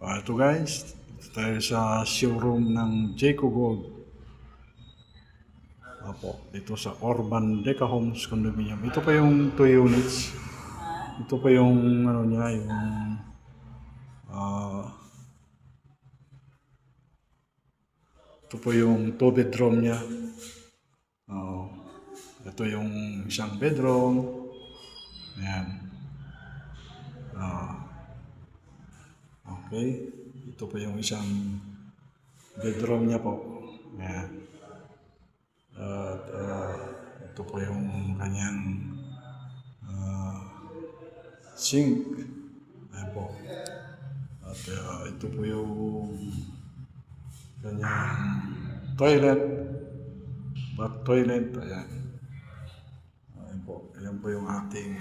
Ito guys, dito tayo sa showroom ng Jayco Gold. Opo, dito sa Urban Deca Homes Condominium. Ito pa yung 2 units. Ito pa yung ano niya, yung ah ito po yung 2 bedroom niya. Oh, ito yung isang bedroom. Ayan. Okay. Ito po yung isang bedroom niya po. Ayan. At ito po yung kanyang sink. Ayan po. At ito po yung kanyang toilet. Bath toilet. Ayan. Ayan po. Ayan po yung ating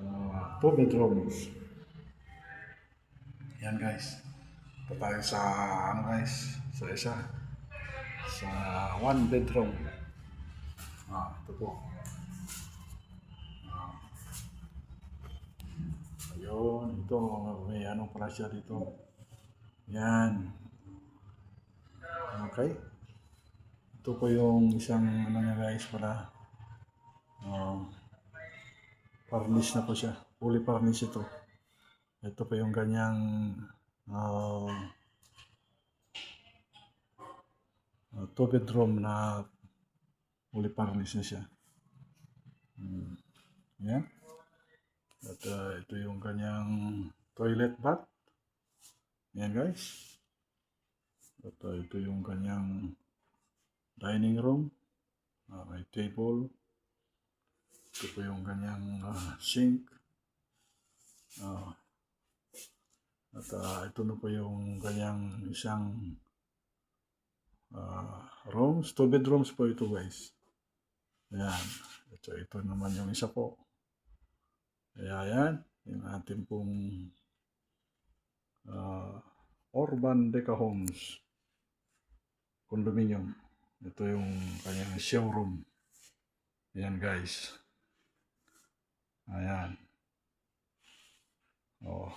2 bedrooms. Ayan guys. Ito tayo sa ano guys. Sa isa. Sa 1 bedroom. Ito po. Ayun. Ito. May ano pala siya dito. Yan. Okay. Ito po yung isang ano niya guys pala. Furnish na po siya. Fully furnished ito. Ito po yung ganyang 2 bedroom na fully furnished na siya. Yan. At ito yung kanyang toilet bath. Yan guys. At ito yung kanyang dining room. May table. Ito po yung kanyang sink. At ito na po yung kanyang isang rooms. 2 bedrooms po ito guys. Ayan. Ito naman yung isa po. Kaya yan. Yung ating pong Urban Deca Homes Condominium. Ito yung kanyang showroom. Ayan guys. Ayan. Oh.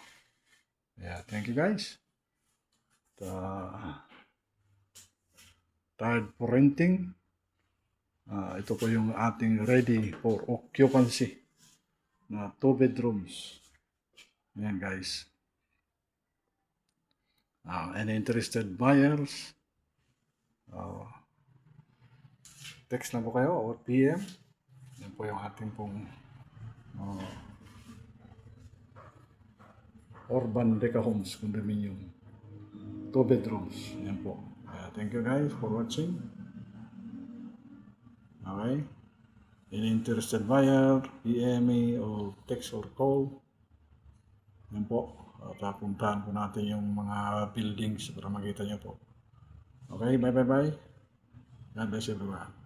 Yeah, thank you guys. Tired for renting. Ito po yung ating ready for occupancy na 2 bedrooms. Ayan guys. Any interested buyers, text lang po kayo or PM. Yan po yung ating pong Urban Deca Homes Condominium. 2 bedrooms. Yan po. Thank you guys for watching. Okay. Any interested buyer, PM me or text or call. Yan po. Puntahan po natin yung mga buildings para makita nyo po. Okay, bye. God bless everyone.